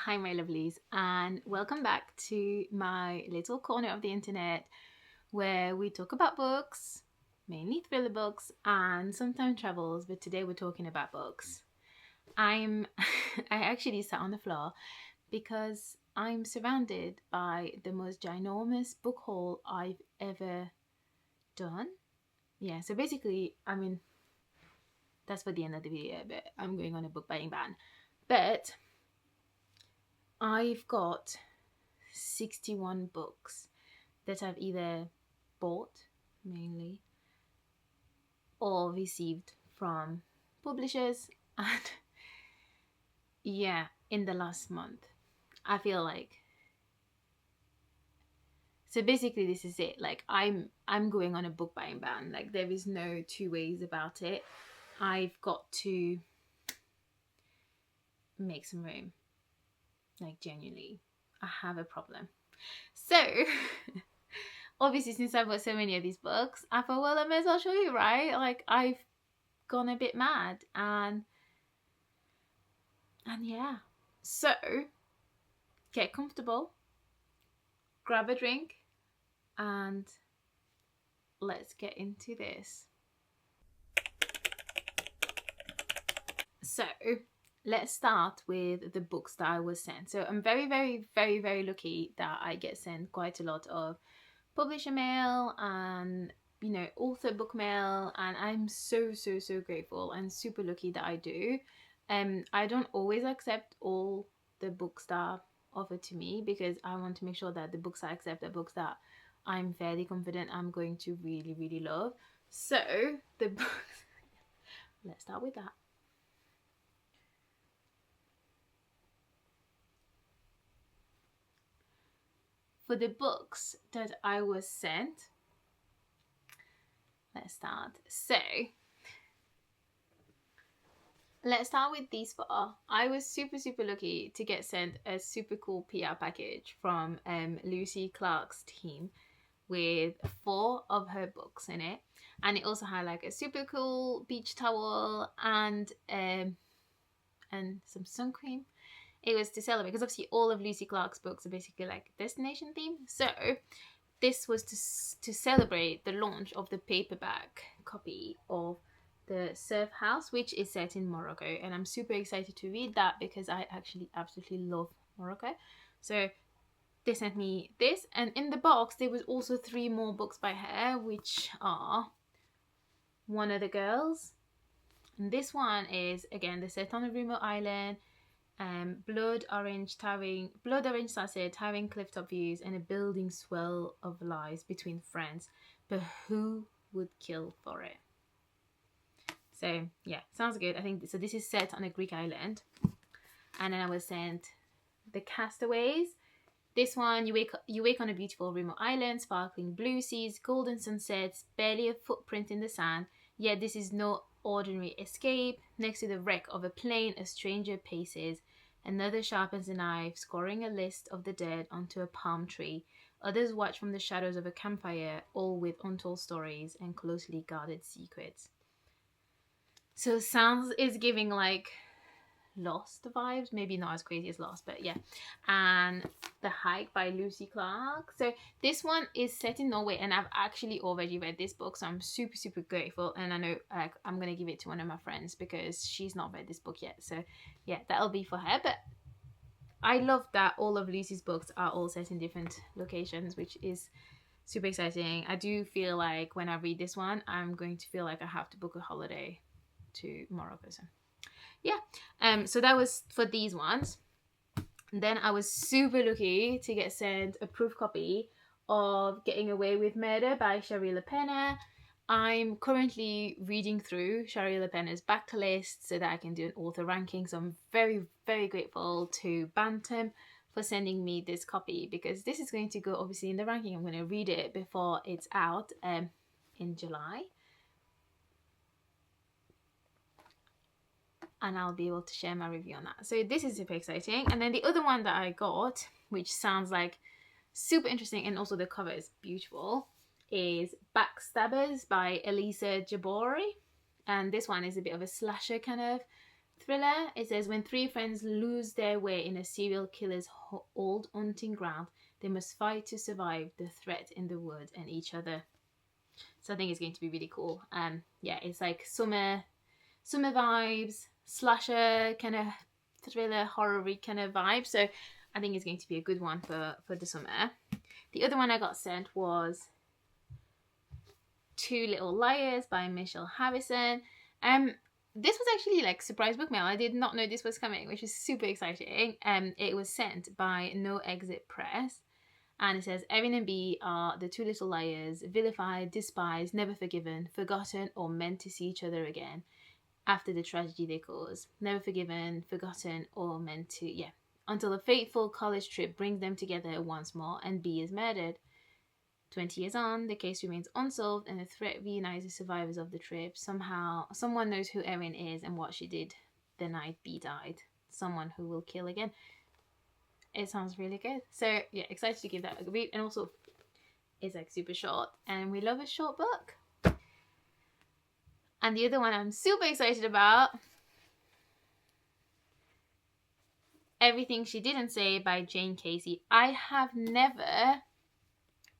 Hi, my lovelies, and welcome back to my little corner of the internet where we talk about books, mainly thriller books, and sometimes travels. But today we're talking about books. I'm I actually sat on the floor because I'm surrounded by the most ginormous book haul I've ever done. Yeah, so basically, that's for the end of the video, but I'm going on a book buying ban. But I've got 61 books that I've either bought mainly or received from publishers. And yeah, in the last month, I feel like, so basically this is it. Like I'm going on a book buying ban. Like there is no two ways about it. I've got to make some room. Like genuinely, I have a problem. So obviously, since I've got so many of these books, I thought, well, I may as well show you, right? Like I've gone a bit mad, and yeah. So get comfortable, grab a drink, and let's get into this. So let's start with the books that I was sent. So I'm very, very, very, very lucky that I get sent quite a lot of publisher mail and author book mail, and I'm so so so grateful and super lucky that I do. I don't always accept all the books that are offered to me because I want to make sure that the books I accept are books that I'm fairly confident I'm going to really really love. So the books, let's start with that. For the books that I was sent, let's start. So let's start with these four. I was super, super lucky to get sent a super cool PR package from Lucy Clark's team with four of her books in it. And it also had like a super cool beach towel and some sun cream. It was to celebrate because obviously all of Lucy Clark's books are basically like destination theme. So this was to celebrate the launch of the paperback copy of the Surf House, which is set in Morocco, and I'm super excited to read that because I actually absolutely love Morocco. So they sent me this, and in the box there was also three more books by her, which are One of the Girls, and this one is again they're set on a remote island. Blood orange sunset, towering clifftop views, and a building swell of lies between friends. But who would kill for it? So yeah, sounds good. I think so. This is set on a Greek island, and then I was sent The Castaways. This one, you wake on a beautiful remote island, sparkling blue seas, golden sunsets, barely a footprint in the sand. Yet this is no ordinary escape. Next to the wreck of a plane, a stranger paces. Another sharpens a knife, scoring a list of the dead onto a palm tree. Others watch from the shadows of a campfire, all with untold stories and closely guarded secrets. So sounds is giving like Lost vibes, maybe not as crazy as Lost, but yeah. And The Hike by Lucy Clark. So this one is set in Norway, and I've actually already read this book, so I'm super super grateful. And I know I'm gonna give it to one of my friends because she's not read this book yet, so yeah, that'll be for her. But I love that all of Lucy's books are all set in different locations, which is super exciting. I do feel like when I read this one, I'm going to feel like I have to book a holiday to Morocco. So yeah, so that was for these ones. And then I was super lucky to get sent a proof copy of Getting Away with Murder by Shari LaPena. I'm currently reading through Shari LaPena's backlist so that I can do an author ranking. So I'm very, very grateful to Bantam for sending me this copy because this is going to go obviously in the ranking. I'm going to read it before it's out in July. And I'll be able to share my review on that. So this is super exciting. And then the other one that I got, which sounds like super interesting and also the cover is beautiful, is Backstabbers by Elisa Jabori. And this one is a bit of a slasher kind of thriller. It says, when three friends lose their way in a serial killer's old hunting ground, they must fight to survive the threat in the woods and each other. So I think it's going to be really cool. Yeah, it's like summer vibes, slasher kind of thriller, horror-y kind of vibe. So I think it's going to be a good one for the summer. The other one I got sent was Two Little Liars by Michelle Harrison. This was actually like surprise book mail. I did not know this was coming, which is super exciting. It was sent by No Exit Press. And it says, Erin and Bea are the two little liars, vilified, despised, never forgiven, forgotten, or meant to see each other again after the tragedy they caused. Never forgiven, forgotten, or meant to, until a fateful college trip brings them together once more and Bea is murdered. 20 years on, the case remains unsolved and the threat reunites the survivors of the trip. Somehow, someone knows who Erin is and what she did the night Bea died. Someone who will kill again. It sounds really good. So, yeah, excited to give that a read. And also, it's like super short. And we love a short book. And the other one I'm super excited about, Everything She Didn't Say by Jane Casey. I have never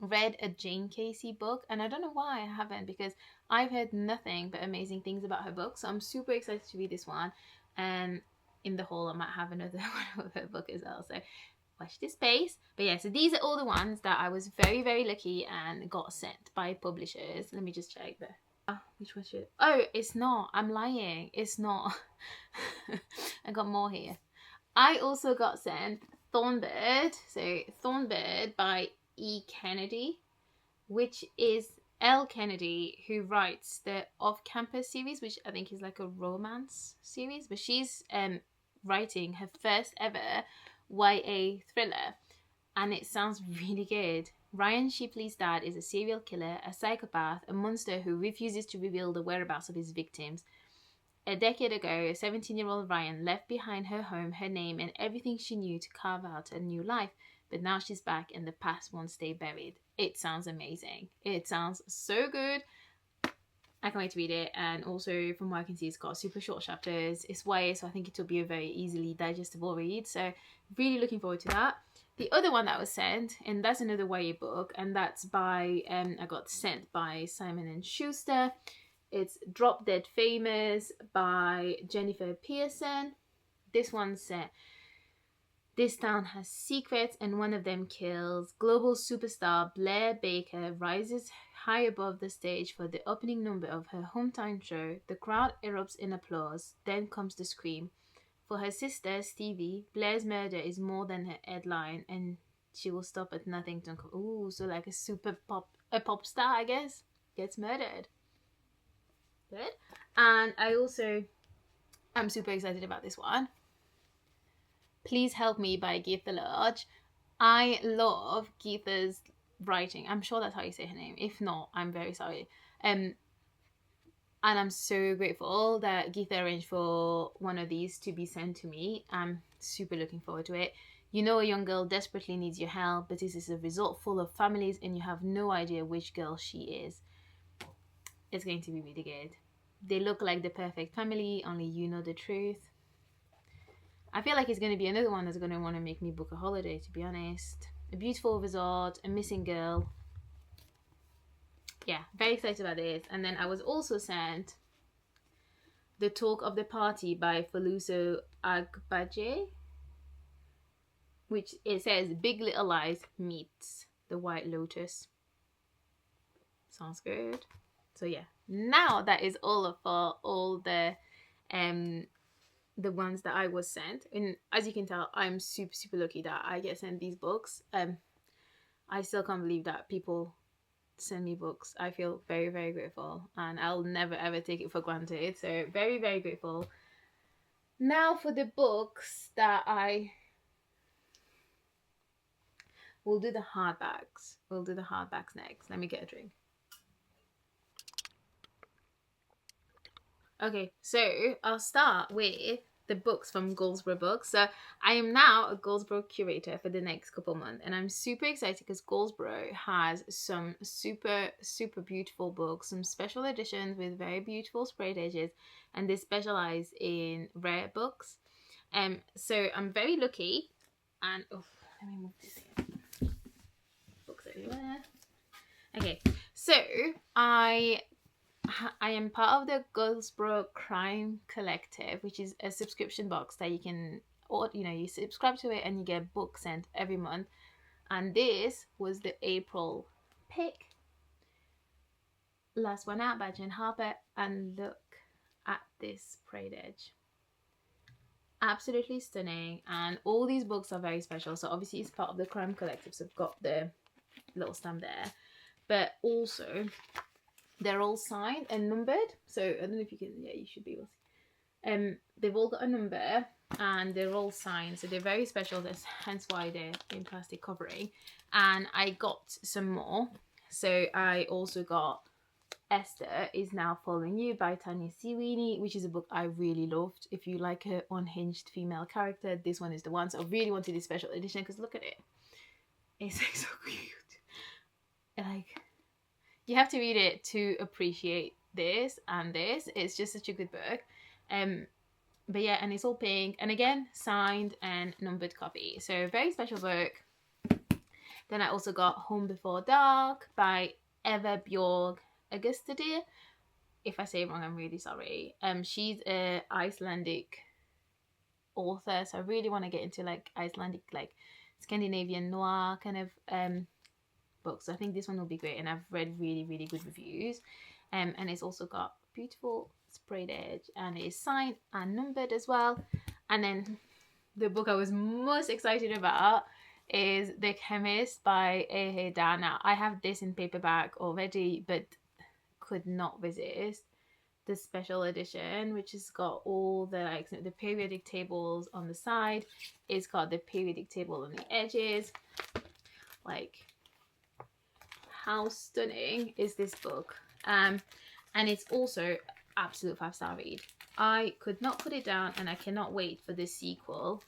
read a Jane Casey book, and I don't know why I haven't, because I've heard nothing but amazing things about her book. So I'm super excited to read this one. And in the haul, I might have another one of her book as well. So watch this space. But yeah, so these are all the ones that I was very, very lucky and got sent by publishers. Let me just check there. Which one should... Oh, it's not. I'm lying. It's not. I got more here. I also got sent Thornbird. So Thornbird by E. Kennedy, which is L. Kennedy, who writes the Off-Campus series, which I think is like a romance series. But she's writing her first ever YA thriller, and it sounds really good. Ryan Shipley's dad is a serial killer, a psychopath, a monster who refuses to reveal the whereabouts of his victims. A decade ago, a 17-year-old Ryan left behind her home, her name, and everything she knew to carve out a new life. But now she's back and the past won't stay buried. It sounds amazing. It sounds so good. I can't wait to read it. And also, from what I can see, it's got super short chapters. It's YA, so I think it'll be a very easily digestible read. So really looking forward to that. The other one that was sent, and that's another YA book, and that's by, I got sent by Simon & Schuster. It's Drop Dead Famous by Jennifer Pearson. This one said, this town has secrets and one of them kills. Global superstar Blair Baker rises high above the stage for the opening number of her hometown show. The crowd erupts in applause. Then comes the scream. For her sister, Stevie, Blair's murder is more than her headline, and she will stop at nothing to... Ooh, so like a pop star, I guess, gets murdered. Good. And I'm super excited about this one. Please Help Me by Geetha Lodge. I love Geetha's writing. I'm sure that's how you say her name. If not, I'm very sorry. And I'm so grateful that Geetha arranged for one of these to be sent to me. I'm super looking forward to it. You know a young girl desperately needs your help, but this is a resort full of families and you have no idea which girl she is. It's going to be really good. They look like the perfect family, only you know the truth. I feel like it's going to be another one that's going to want to make me book a holiday, to be honest. A beautiful resort, a missing girl. Yeah, very excited about this. And then I was also sent The Talk of the Party by Feluso Agbaje, which it says Big Little Lies meets The White Lotus. Sounds good. So yeah, now that is all for all the ones that I was sent. And as you can tell, I'm super, super lucky that I get sent these books. I still can't believe that people send me books. I feel very, very grateful, and I'll never ever take it for granted. So very, very grateful. Now for the books that we'll do the hardbacks. We'll do the hardbacks next. Let me get a drink. Okay, so I'll start with the books from Goldsboro Books. So I am now a Goldsboro curator for the next couple months, and I'm super excited because Goldsboro has some super beautiful books, some special editions with very beautiful sprayed edges, and they specialize in rare books. So I'm very lucky, and let me move this here. Books everywhere. Okay, so I am part of the Goldsboro Crime Collective, which is a subscription box that you can, or you subscribe to it and you get books sent every month. And this was the April pick, last one out by Jen Harper, and look at this sprayed edge. Absolutely stunning, and all these books are very special. So obviously it's part of the Crime Collective, so I've got the little stamp there, but also they're all signed and numbered. So I don't know if you can, yeah, you should be able to. They've all got a number and they're all signed, so they're very special. That's hence why they're in plastic covering. And I got some more. So I also got Esther Is Now Following You by Tanya Siwini, which is a book I really loved. If you like an unhinged female character, this one is the one. So I really wanted this special edition because look at it. It's like so cute. Like, you have to read it to appreciate this and this. It's just such a good book. But yeah, and it's all pink, and again signed and numbered copy. So very special book. Then I also got Home Before Dark by Eva Bjorg Augustadir. If I say it wrong, I'm really sorry. She's a Icelandic author, so I really want to get into like Icelandic, like Scandinavian noir kind of books. So I think this one will be great, and I've read really good reviews. And it's also got beautiful sprayed edge, and it is signed and numbered as well. And then the book I was most excited about is The Chemist by Ehe Dana. I have this in paperback already, but could not resist the special edition, which has got all the like the periodic tables on the side. It's got the periodic table on the edges. Like, how stunning is this book? And it's also absolute 5-star read. I could not put it down, and I cannot wait for the sequel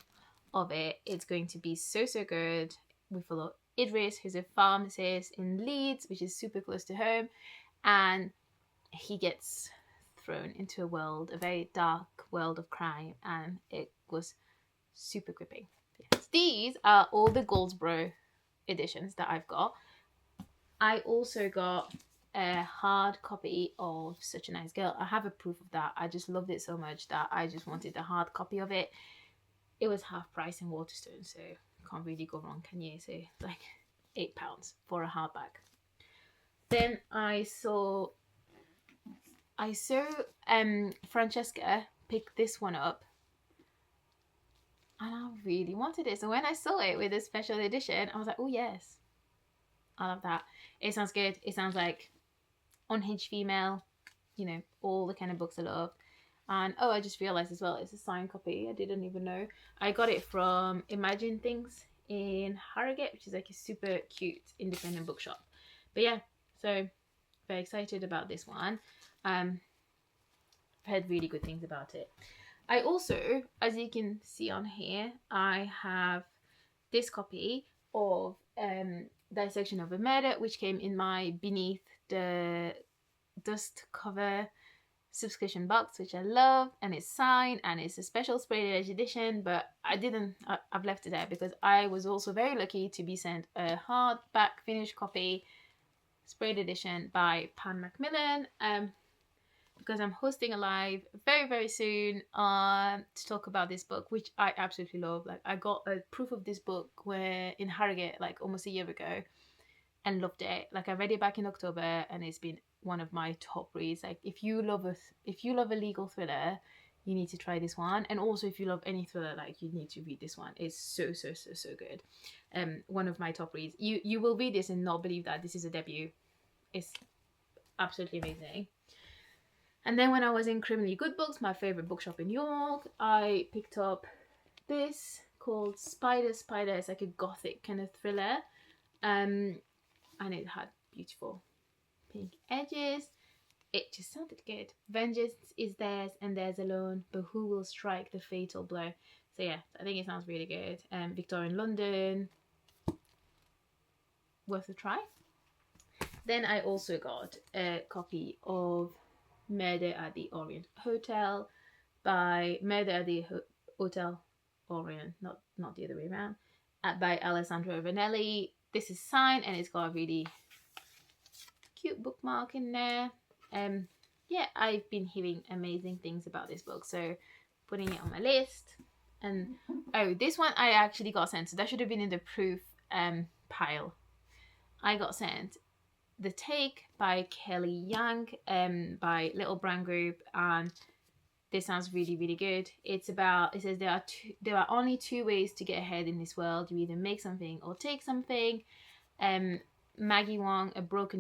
of it. It's going to be so good. We follow Idris, who's a pharmacist in Leeds, which is super close to home, and he gets thrown into a very dark world of crime, and it was super gripping. Yes. These are all the Goldsboro editions that I've got. I also got a hard copy of Such a Nice Girl. I have a proof of that. I just loved it so much that I just wanted the hard copy of it. It was half price in Waterstone, so can't really go wrong, can you? So like £8 for a hardback. Then I saw Francesca pick this one up, and I really wanted it. So when I saw it with a special edition, I was like, oh yes, I love that. It sounds good. It sounds like unhinged female, all the kind of books I love. And I just realized as well, it's a signed copy. I didn't even know. I got it from Imagine Things in Harrogate, which is like a super cute independent bookshop. But yeah, so very excited about this one. I've heard really good things about it. I also, as you can see on here, I have this copy of Dissection of a Murder, which came in my Beneath the Dust cover subscription box, which I love, and it's signed, and it's a special sprayed edge edition, but I've left it there because I was also very lucky to be sent a hardback finished copy sprayed edition by Pan Macmillan, because I'm hosting a live very soon to talk about this book, which I absolutely love. Like, I got a proof of this book where in Harrogate like almost a year ago and loved it. Like, I read it back in October, and it's been one of my top reads. Like, if you love a legal thriller, you need to try this one. And also, if you love any thriller, like, you need to read this one. It's so good. One of my top reads. You will read this and not believe that this is a debut. It's absolutely amazing. And then when I was in Criminally Good Books, my favorite bookshop in York, I picked up this called Spider. It's like a gothic kind of thriller, and it had beautiful pink edges. it just sounded good. Vengeance is theirs and theirs alone, but who will strike the fatal blow? So yeah, I think it sounds really good. Victorian London, worth a try. Then I also got a copy of Murder at the Orient Hotel by Murder at the Hotel Orient, not the other way around, by Alessandro Vanelli. This is signed and it's got a really cute bookmark in there. Yeah, I've been hearing amazing things about this book, so putting it on my list. And oh, this one I actually got sent, so that should have been in the proof pile. I got sent The Take by Kelly Young, by Little Brown Group, and this sounds really, really good. It says there are only two ways to get ahead in this world. You either make something or take something. Maggie Wong, a broke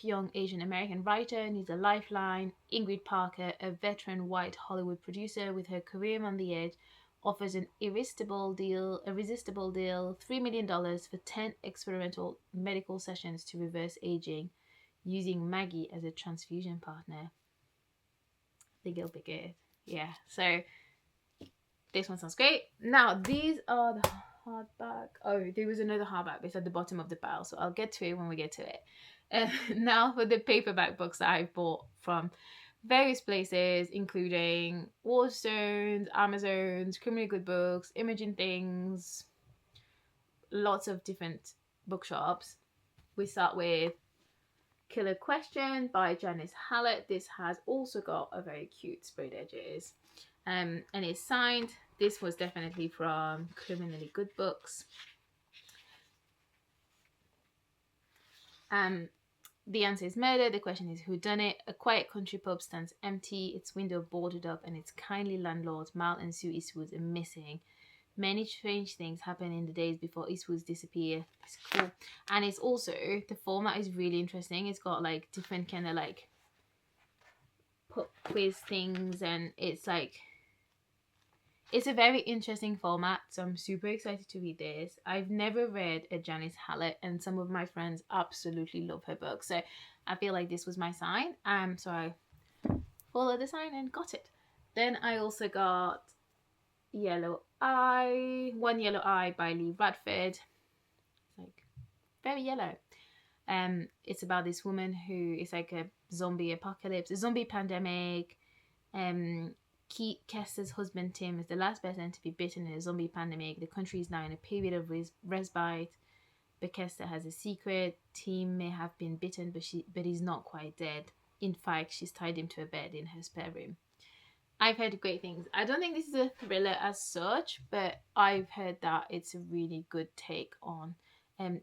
young Asian American writer, needs a lifeline. Ingrid Parker, a veteran white Hollywood producer with her career on the edge, offers an irresistible deal, $3 million for 10 experimental medical sessions to reverse aging, using Maggie as a transfusion partner. I think it'll be good. Yeah, so this one sounds great. Now, these are the hardback. Oh, there was another hardback. It's at the bottom of the pile, so I'll get to it when we get to it. Now for the paperback books that I bought from various places, including Waterstones, Amazon's, Criminally Good Books, Imaging Things, lots of different bookshops. We start with Killer Question by Janice Hallett. This has also got a very cute sprayed edges. And it's signed. This was definitely from Criminally Good Books. The answer is murder. The question is who done it. A quiet country pub stands empty, its window boarded up, and its kindly landlords, Mal and Sue Eastwood, are missing. Many strange things happen in the days before Eastwoods disappear. It's cool. And it's also, the format is really interesting. It's got like different kind of like pub quiz things, and it's like, it's a very interesting format, so I'm super excited to read this. I've never read a Janice Hallett, and some of my friends absolutely love her book, so I feel like this was my sign. So I followed the sign and got it. Then I also got One Yellow Eye by Lee Radford. It's like very yellow. It's about this woman who is like a zombie apocalypse, a zombie pandemic. Keith Kester's husband Tim is the last person to be bitten in a zombie pandemic. The country is now in a period of respite. But Kester has a secret. Tim may have been bitten, but he's not quite dead. In fact, she's tied him to a bed in her spare room. I've heard great things. I don't think this is a thriller as such, but I've heard that it's a really good take on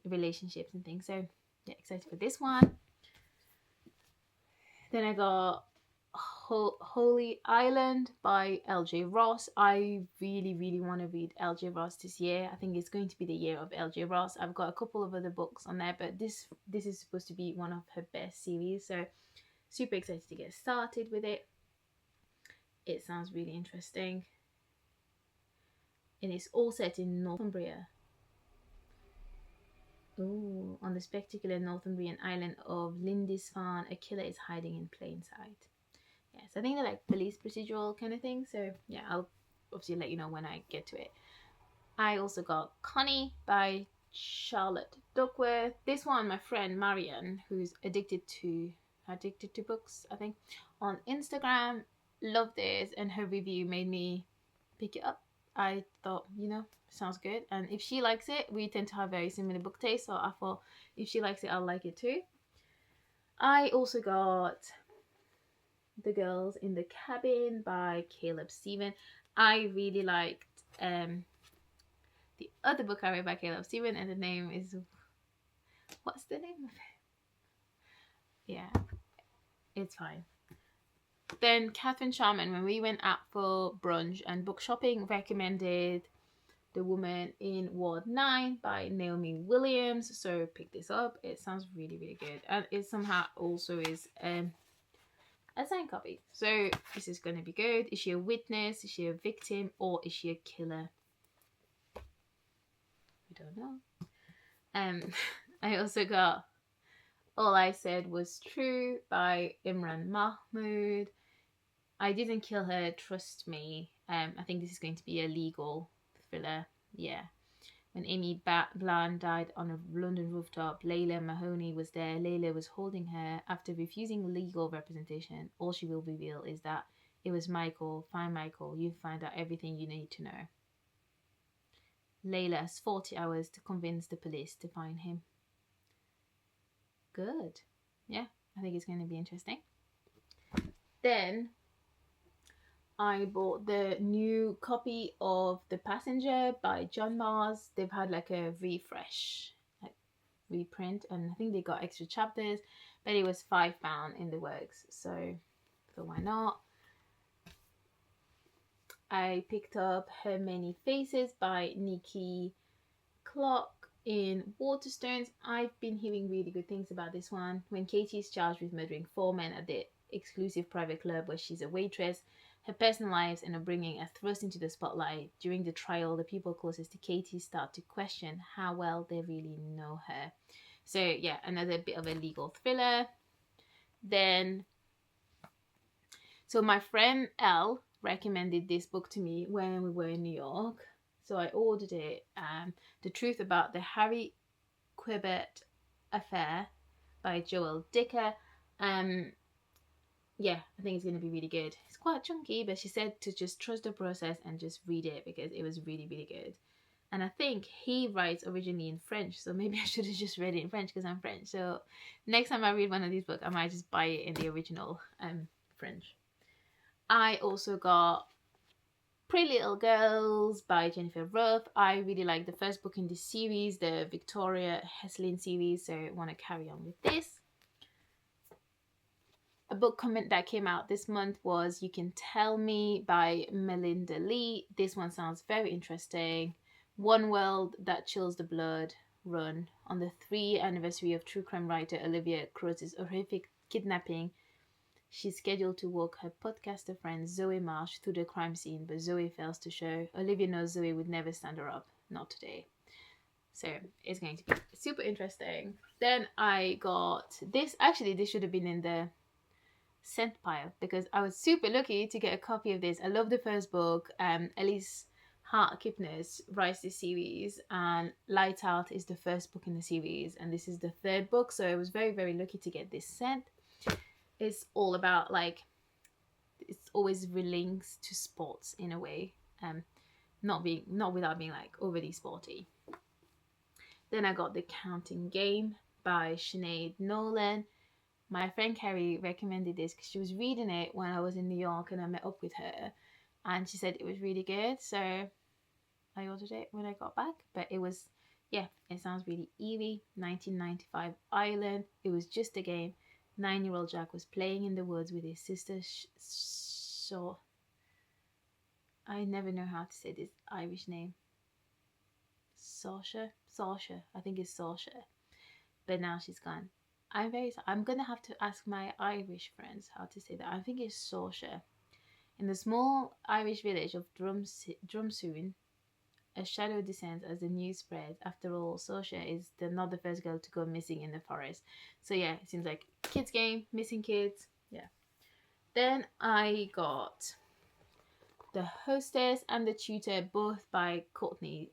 relationships and things. So yeah, excited for this one. Then I got Holy Island by L.J. Ross. I really, really want to read L.J. Ross this year. I think it's going to be the year of L.J. Ross. I've got a couple of other books on there, but this is supposed to be one of her best series. So super excited to get started with it. It sounds really interesting. And it's all set in Northumbria. Ooh, on the spectacular Northumbrian island of Lindisfarne, a killer is hiding in plain sight. Yes, I think they're like police procedural kind of thing. So yeah, I'll obviously let you know when I get to it. I also got Connie by Charlotte Duckworth. This one, my friend Marianne, who's addicted to books, I think, on Instagram, loved this, and her review made me pick it up. I thought, sounds good, and if she likes it, we tend to have very similar book taste, so I thought if she likes it, I'll like it too. I also got The Girls in the Cabin by Caleb Stephen. I really liked the other book I read by Caleb Stephen, and the name is, what's the name of it? Yeah, it's fine. Then Catherine Sharman, when we went out for brunch and book shopping, recommended The Woman in Ward 9 by Naomi Williams. So pick this up. It sounds really, really good. And it somehow also is a signed copy. So this is going to be good. Is she a witness? Is she a victim? Or is she a killer? We don't know. I also got All I Said Was True by Imran Mahmood. I Didn't Kill Her, Trust Me. I think this is going to be a legal thriller. Yeah. When Amy Bland died on a London rooftop, Layla Mahoney was there. Layla was holding her. After refusing legal representation, all she will reveal is that it was Michael. Find Michael. You find out everything you need to know. Layla has 40 hours to convince the police to find him. Good. Yeah, I think it's going to be interesting. Then I bought the new copy of The Passenger by John Mars. They've had like a refresh, like reprint, and I think they got extra chapters, but it was £5 in the works, so why not? I picked up Her Many Faces by Nikki Clark in Waterstones. I've been hearing really good things about this one. When Katie is charged with murdering 4 men at the exclusive private club where she's a waitress, her personal lives and upbringing are thrust into the spotlight. During the trial, the people closest to Katie start to question how well they really know her. So yeah, another bit of a legal thriller. Then, so my friend Elle recommended this book to me when we were in New York. So I ordered it. The Truth About the Harry Quebert Affair by Joel Dicker. Yeah, I think it's going to be really good. It's quite chunky, but she said to just trust the process and just read it because it was really, really good. And I think he writes originally in French, so maybe I should have just read it in French because I'm French. So next time I read one of these books, I might just buy it in the original French. I also got Pretty Little Girls by Jennifer Ruff. I really like the first book in this series, the Victoria Heslin series, so I want to carry on with this. A book comment that came out this month was You Can Tell Me by Melinda Lee. This one sounds very interesting. One World That Chills the Blood run on the 3rd anniversary of true crime writer Olivia Croz's horrific kidnapping. She's scheduled to walk her podcaster friend Zoe Marsh through the crime scene, but Zoe fails to show. Olivia knows Zoe would never stand her up. Not today. So it's going to be super interesting. Then I got this. Actually, this should have been in the sent pile because I was super lucky to get a copy of this. I love the first book. Elise Hart Kipnis writes this series, and Light Out is the first book in the series, and this is the 3rd book, so I was very, very lucky to get this sent. It's all about, like, it's always links to sports in a way, not without being like overly sporty. Then I got The Counting Game by Sinead Nolan. My friend Carrie recommended this because she was reading it when I was in New York and I met up with her, and she said it was really good, so I ordered it when I got back. But it was, yeah, it sounds really eerie. 1995 Ireland. It was just a game. 9-year-old Jack was playing in the woods with his sister. So I never know how to say this Irish name. Saoirse. I think it's Saoirse. But now she's gone. I'm gonna have to ask my Irish friends how to say that. I think it's Saoirse. In the small Irish village of Drumsoon, a shadow descends as the news spreads. After all, Saoirse is not the first girl to go missing in the forest. So yeah, it seems like kids game, missing kids. Yeah. Then I got The Hostess and the Tutor, both by Courtney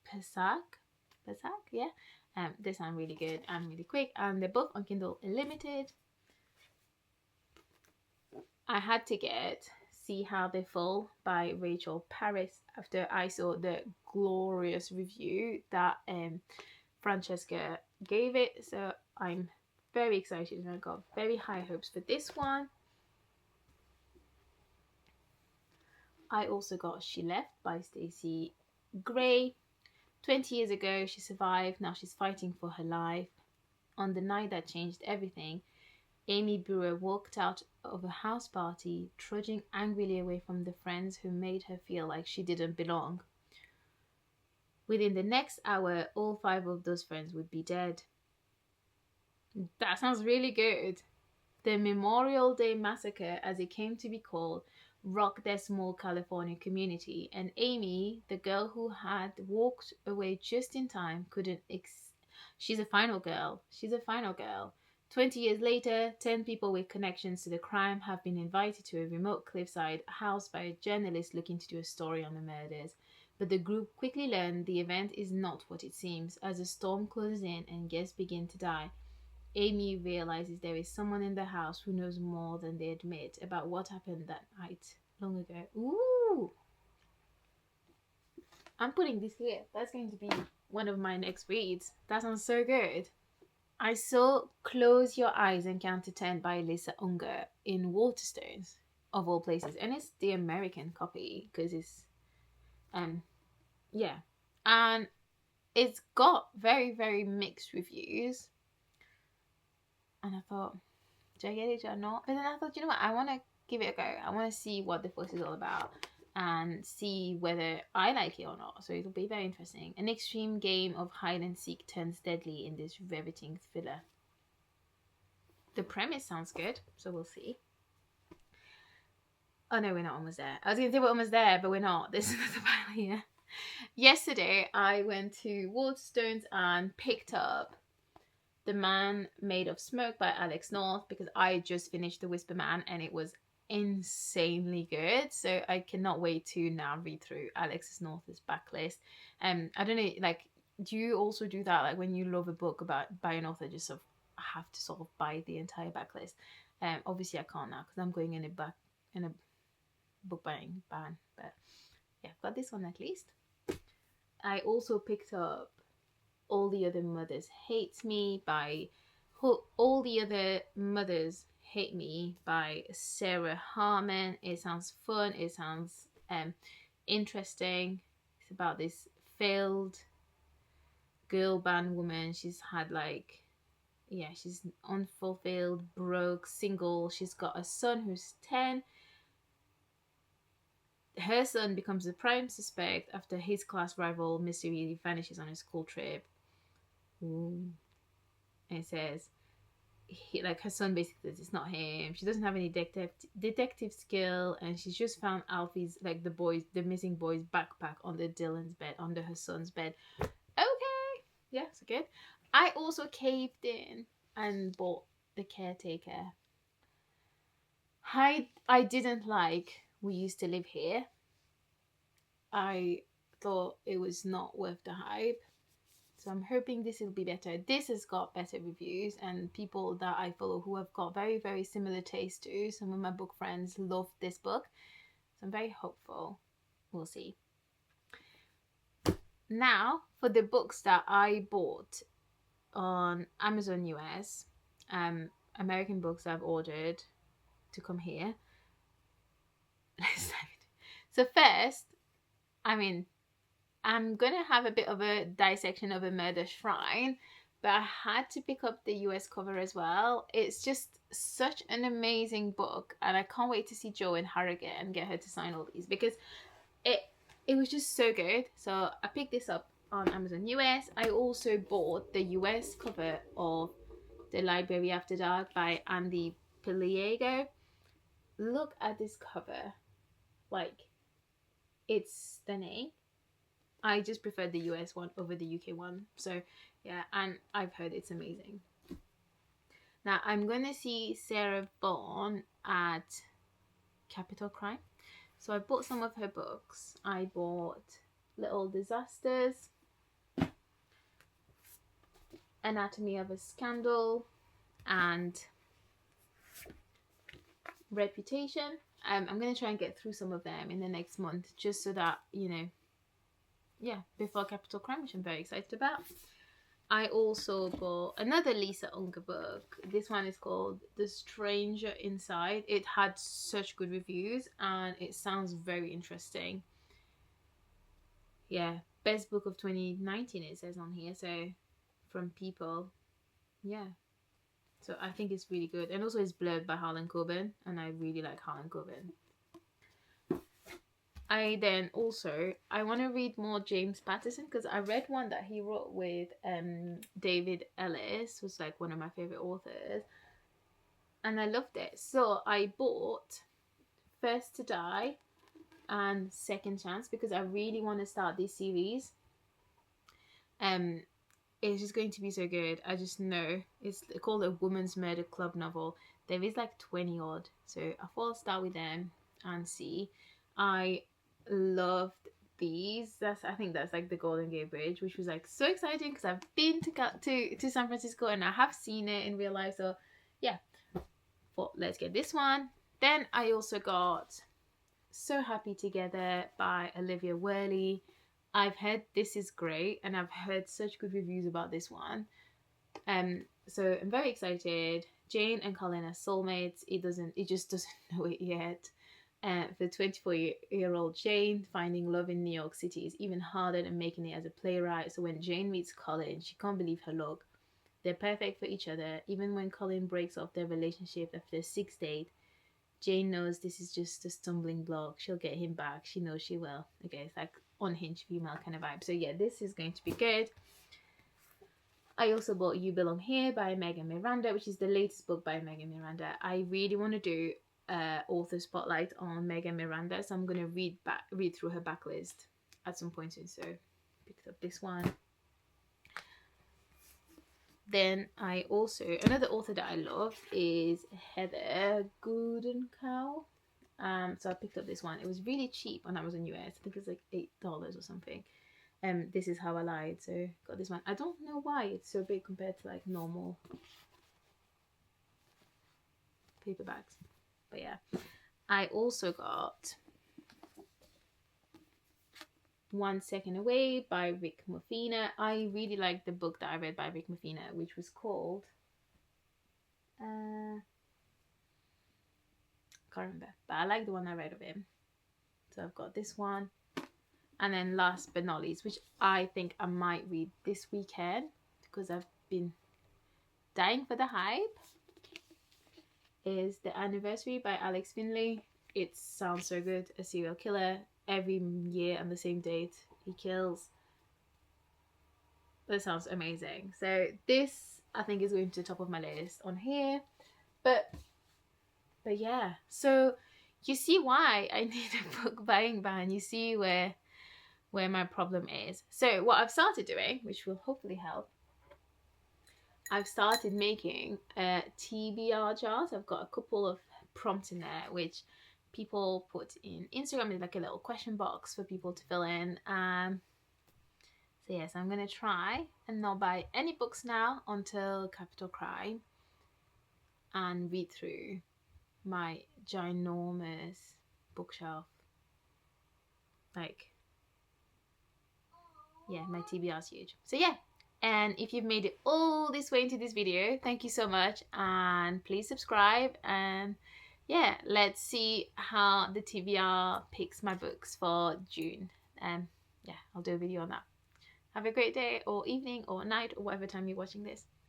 Pesac, yeah. They sound really good and really quick, and they're both on Kindle Unlimited. I had to get See How They Fall by Rachel Paris after I saw the glorious review that Francesca gave it. So I'm very excited and I got very high hopes for this one. I also got She Left by Stacey Gray. 20 years ago, she survived. Now she's fighting for her life. On the night that changed everything, Amy Brewer walked out of a house party, trudging angrily away from the friends who made her feel like she didn't belong. Within the next hour, all 5 of those friends would be dead. That sounds really good. The Memorial Day Massacre, as it came to be called, rocked their small California community, and Amy, the girl who had walked away just in time, couldn't. She's a final girl. 20 years later, 10 people with connections to the crime have been invited to a remote cliffside house by a journalist looking to do a story on the murders. But the group quickly learn the event is not what it seems. As the storm closes in and guests begin to die, Amy realizes there is someone in the house who knows more than they admit about what happened that night long ago. Ooh! I'm putting this here. That's going to be one of my next reads. That sounds so good. I saw Close Your Eyes and Count to 10 by Lisa Unger in Waterstones, of all places. And it's the American copy because it's, yeah. And it's got very, very mixed reviews. And I thought, do I get it? Do I not? But then I thought, you know what? I want to give it a go. I want to see what the fuss is all about and see whether I like it or not. So it'll be very interesting. An extreme game of hide and seek turns deadly in this riveting thriller. The premise sounds good, so we'll see. Oh no, we're not almost there. I was going to say we're almost there, but we're not. There's another pile here. Yesterday, I went to Waterstones and picked up The Man Made of Smoke by Alex North because I just finished The Whisper Man and it was insanely good. So I cannot wait to now read through Alex North's backlist. I don't know, like, do you also do that? Like when you love a book by an author, just sort of have to sort of buy the entire backlist. Obviously I can't now because I'm going in a book buying ban. But yeah, I've got this one at least. I also picked up All the Other Mothers Hate Me by All the Other Mothers Hate Me by Sarah Harmon. It sounds fun. It sounds interesting. It's about this failed girl band woman. She's had she's unfulfilled, broke, single. She's got a son who's 10. Her son becomes the prime suspect after his class rival mysteriously vanishes on a school trip. Ooh. And it says, her son basically says it's not him. She doesn't have any detective skill, and she's just found Alfie's, the missing boy's backpack under Dylan's bed, under her son's bed. Okay, yeah, so good. I also caved in and bought The Caretaker. I didn't like We Used to Live Here. I thought it was not worth the hype. So I'm hoping this will be better. This has got better reviews and people that I follow who have got very, very similar taste to. Some of my book friends love this book. So I'm very hopeful. We'll see. Now, for the books that I bought on Amazon US, American books I've ordered to come here. So first, I'm going to have a bit of a dissection of A Murder Shrine, but I had to pick up the US cover as well. It's just such an amazing book, and I can't wait to see Jo and Harrogate and get her to sign all these because it was just so good. So I picked this up on Amazon US. I also bought the US cover of The Library After Dark by Andy Pliego. Look at this cover. It's stunning. I just prefer the US one over the UK one. So yeah, and I've heard it's amazing. Now I'm going to see Sarah Vaughan at Capital Crime. So I bought some of her books. I bought Little Disasters, Anatomy of a Scandal, and Reputation. I'm going to try and get through some of them in the next month just so that, before Capital Crime, which I'm very excited about. I also got another Lisa Unger book. This one is called The Stranger Inside. It had such good reviews and it sounds very interesting. Yeah, best book of 2019 it says on here. So from People. Yeah. So I think it's really good. And also it's blurred by Harlan Coben. And I really like Harlan Coben. I want to read more James Patterson because I read one that he wrote with David Ellis, who's like one of my favorite authors, and I loved it. So I bought First to Die and Second Chance because I really want to start this series. it's just going to be so good. I just know. It's called a Woman's Murder Club novel. There is like 20 odd. So I thought I'll start with them and see. I loved these. I think that's like the Golden Gate Bridge, which was like so exciting because I've been to San Francisco and I have seen it in real life. So yeah, thought let's get this one. Then I also got So Happy Together by Olivia Worley. I've heard this is great and I've heard such good reviews about this one. So I'm very excited. Jane and Colin are soulmates. It just doesn't know it yet. For 24-year-old Jane, finding love in New York City is even harder than making it as a playwright. So when Jane meets Colin, she can't believe her luck. They're perfect for each other. Even when Colin breaks off their relationship after 6th date, Jane knows this is just a stumbling block. She'll get him back. She knows she will. Okay, it's like unhinged female kind of vibe. So yeah, this is going to be good. I also bought You Belong Here by Megan Miranda, which is the latest book by Megan Miranda. I really want to do author spotlight on Megan Miranda, so I'm going to read through her backlist at some point soon. So picked up this one. Then I also, another author that I love is Heather Goodencow. So I picked up this one. It was really cheap on Amazon US. I think it's like $8 or something. This Is How I Lied. So got this one. I don't know why it's so big compared to like normal paperbacks. But yeah. I also got One Second Away by Rick Muffina. I really liked the book that I read by Rick Muffina, which was called can't remember, but I like the one I read of him. So I've got this one. And then last but not least, which I think I might read this weekend because I've been dying for the hype, is The Anniversary by Alex Finley. It sounds so good. A serial killer. Every year on the same date he kills. That sounds amazing. So this I think is going to the top of my list on here. But yeah, so you see why I need a book buying ban. You see where my problem is. So what I've started doing, which will hopefully help, I've started making a TBR jars. I've got a couple of prompts in there which people put in Instagram. There's like a little question box for people to fill in. So yes, I'm gonna try and not buy any books now until Capital Crime and read through my ginormous bookshelf. Like, yeah, my TBR is huge. So yeah, and if you've made it all this way into this video, thank you so much, and please subscribe. And yeah, let's see how the TBR picks my books for June. Yeah, I'll do a video on that. Have a great day or evening or night or whatever time you're watching this.